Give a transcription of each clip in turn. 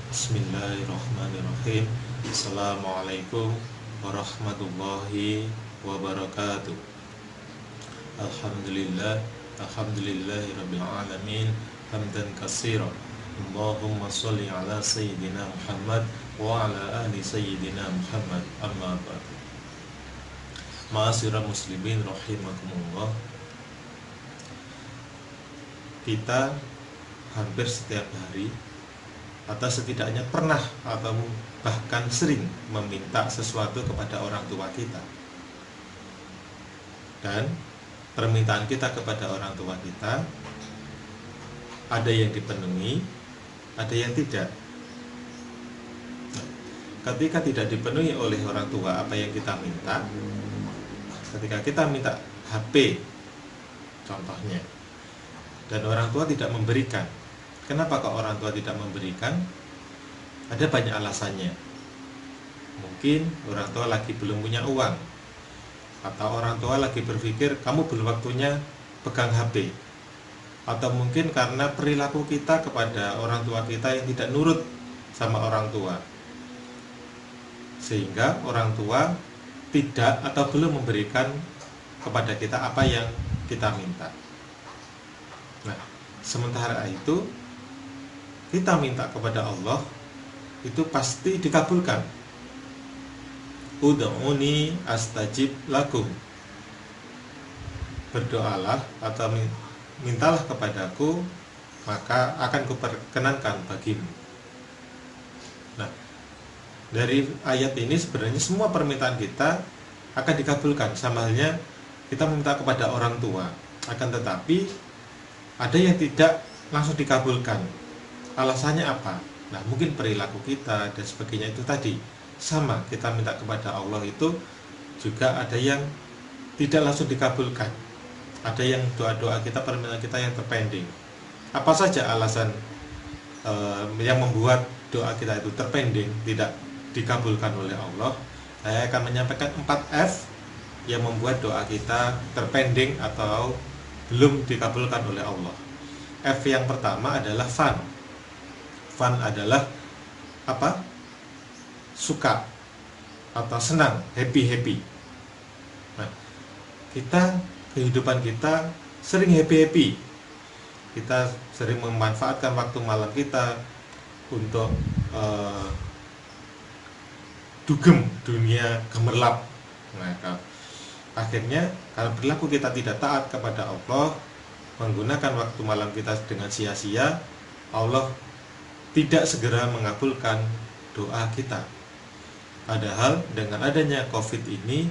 Bismillahirrahmanirrahim. Assalamualaikum warahmatullahi wabarakatuh. Alhamdulillah, alhamdulillahirabbil alamin, hamdan katsiran. Allahumma shalli ala sayyidina Muhammad wa ala ali sayyidina Muhammad. Amma ba'du. Ma'asyiral muslimin rahimakumullah. Kita hampir setiap hari atau setidaknya pernah atau bahkan sering meminta sesuatu kepada orang tua kita, dan permintaan kita kepada orang tua kita ada yang dipenuhi, ada yang tidak. Ketika tidak dipenuhi oleh orang tua apa yang kita minta, ketika kita minta HP contohnya, dan orang tua tidak memberikan. Kenapa kok orang tua tidak memberikan? Ada banyak alasannya. Mungkin orang tua lagi belum punya uang, atau orang tua lagi berpikir kamu belum waktunya pegang HP, atau mungkin karena perilaku kita kepada orang tua kita yang tidak nurut sama orang tua, sehingga orang tua tidak atau belum memberikan kepada kita apa yang kita minta. Nah, sementara itu kita minta kepada Allah itu pasti dikabulkan. Ud'uni astajib lakum. Berdoalah atau mintalah kepadaku, maka akan kuperkenankan bagimu. Nah, dari ayat ini sebenarnya semua permintaan kita akan dikabulkan. Sama halnya kita meminta kepada orang tua, akan tetapi ada yang tidak langsung dikabulkan. Alasannya apa? Nah, mungkin perilaku kita dan sebagainya itu tadi. Sama, kita minta kepada Allah itu juga ada yang tidak langsung dikabulkan. Ada yang doa-doa kita, permintaan kita yang terpending. Apa saja alasan yang membuat doa kita itu terpending, tidak dikabulkan oleh Allah? Saya akan menyampaikan 4F yang membuat doa kita terpending atau belum dikabulkan oleh Allah. F yang pertama adalah fun. Fun adalah apa? Suka atau senang, happy. Nah, kehidupan kita sering happy. Kita sering memanfaatkan waktu malam kita untuk dugem dunia gemerlap. Nah, akhirnya kalau perilaku kita tidak taat kepada Allah, menggunakan waktu malam kita dengan sia-sia, Allah tidak segera mengabulkan doa kita. Padahal dengan adanya COVID ini,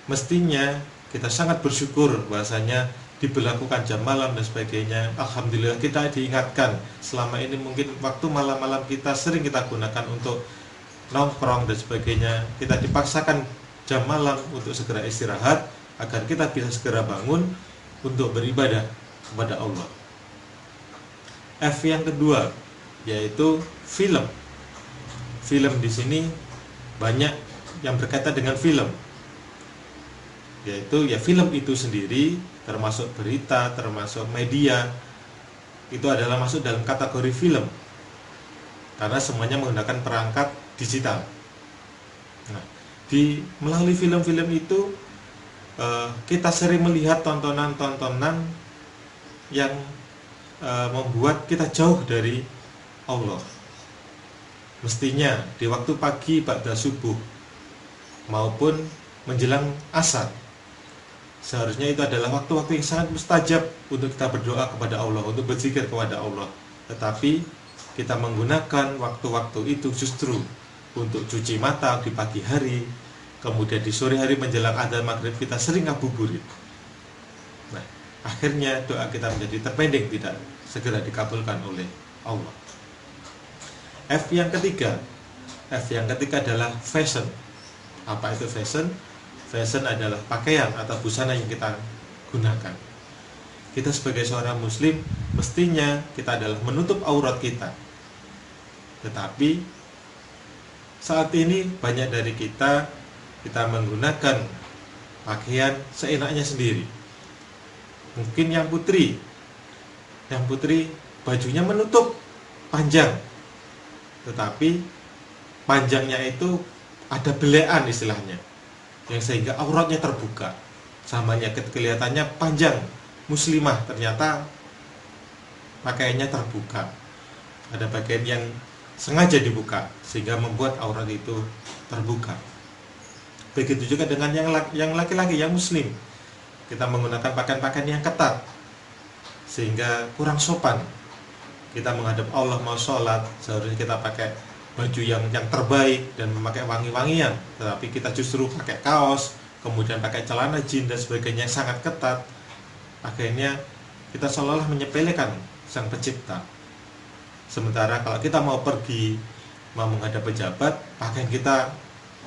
mestinya kita sangat bersyukur bahwasanya diberlakukan jam malam dan sebagainya. Alhamdulillah kita diingatkan. Selama ini mungkin waktu malam-malam kita sering kita gunakan untuk nongkrong dan sebagainya. Kita dipaksakan jam malam untuk segera istirahat agar kita bisa segera bangun untuk beribadah kepada Allah. F yang kedua yaitu film. Film di sini banyak yang berkaitan dengan film, yaitu ya film itu sendiri, termasuk berita, termasuk media, itu adalah masuk dalam kategori film karena semuanya menggunakan perangkat digital. Nah, melalui film-film itu kita sering melihat tontonan-tontonan yang membuat kita jauh dari Allah. Mestinya di waktu pagi ba'da subuh maupun menjelang asar, seharusnya itu adalah waktu-waktu yang sangat mustajab untuk kita berdoa kepada Allah, untuk berzikir kepada Allah. Tetapi kita menggunakan waktu-waktu itu justru untuk cuci mata di pagi hari, kemudian di sore hari menjelang adzan maghrib kita sering ngabuburit. Nah, akhirnya doa kita menjadi terpending, tidak segera dikabulkan oleh Allah. F yang ketiga adalah fashion. Apa itu fashion? Fashion adalah pakaian atau busana yang kita gunakan. Kita sebagai seorang muslim mestinya kita adalah menutup aurat kita. Tetapi saat ini banyak dari kita menggunakan pakaian seenaknya sendiri. Mungkin yang putri bajunya menutup panjang, tetapi panjangnya itu ada belean istilahnya, yang sehingga auratnya terbuka. Samanya kelihatannya panjang, muslimah, ternyata pakaiannya terbuka. Ada bagian yang sengaja dibuka sehingga membuat aurat itu terbuka. Begitu juga dengan yang laki-laki, yang muslim. Kita menggunakan pakaian-pakaian yang ketat sehingga kurang sopan. Kita menghadap Allah mau sholat, seharusnya kita pakai baju yang terbaik dan memakai wangi-wangian, tetapi kita justru pakai kaos, kemudian pakai celana jin dan sebagainya yang sangat ketat. Akhirnya kita seolah-olah menyepelekan Sang Pencipta. Sementara kalau kita mau pergi, mau menghadap pejabat, pakaian kita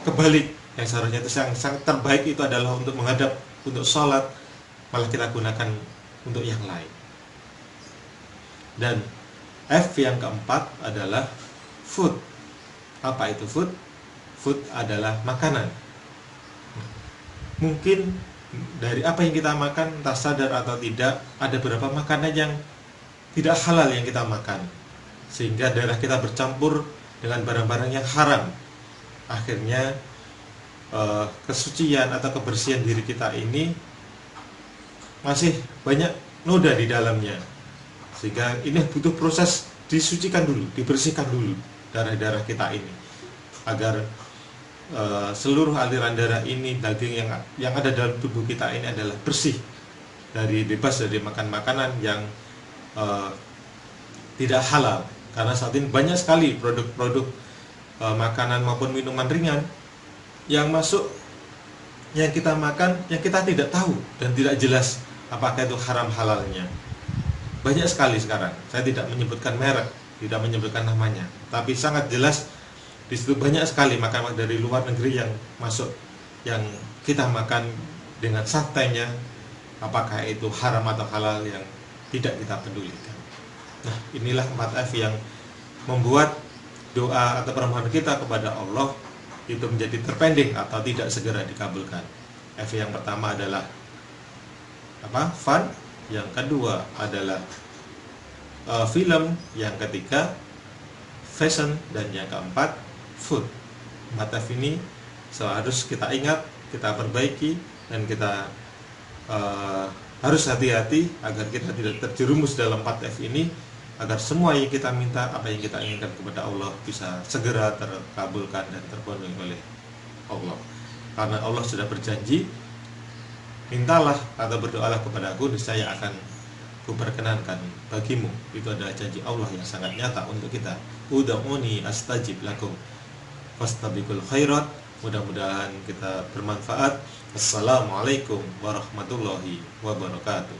kebalik. Yang seharusnya itu yang sangat terbaik itu adalah untuk menghadap, untuk sholat, malah kita gunakan untuk yang lain. Dan F yang keempat adalah food. Apa itu food? Food adalah makanan. Mungkin dari apa yang kita makan, entah sadar atau tidak, ada beberapa makanan yang tidak halal yang kita makan, sehingga darah kita bercampur dengan barang-barang yang haram. Akhirnya kesucian atau kebersihan diri kita ini masih banyak noda di dalamnya, sehingga ini butuh proses disucikan dulu, dibersihkan dulu darah-darah kita ini, agar seluruh aliran darah ini, daging yang ada dalam tubuh kita ini adalah bersih, bebas dari makan makanan yang tidak halal. Karena saat ini banyak sekali produk-produk makanan maupun minuman ringan yang masuk, yang kita makan, yang kita tidak tahu dan tidak jelas apakah itu haram halalnya. Banyak sekali sekarang. Saya tidak menyebutkan merek, tidak menyebutkan namanya, tapi sangat jelas di situ banyak sekali makanan dari luar negeri yang masuk, yang kita makan dengan santainya, apakah itu haram atau halal yang tidak kita pedulikan. Nah, inilah 4F yang membuat doa atau permohonan kita kepada Allah itu menjadi terpending atau tidak segera dikabulkan. F yang pertama adalah fun, yang kedua adalah film, yang ketiga fashion, dan yang keempat food. 4F ini harus kita ingat, kita perbaiki, dan kita harus hati-hati agar kita tidak terjerumus dalam 4F ini, agar semua yang kita minta, apa yang kita inginkan kepada Allah bisa segera terkabulkan dan terpenuhi oleh Allah. Karena Allah sudah berjanji, mintalah atau berdoalah kepada aku, niscaya akan kuperkenankan bagimu. Itu adalah janji Allah yang sangat nyata untuk kita. Ud'uni astajib lakum fastabiqul khairat. Mudah-mudahan kita bermanfaat. Assalamualaikum warahmatullahi wabarakatuh.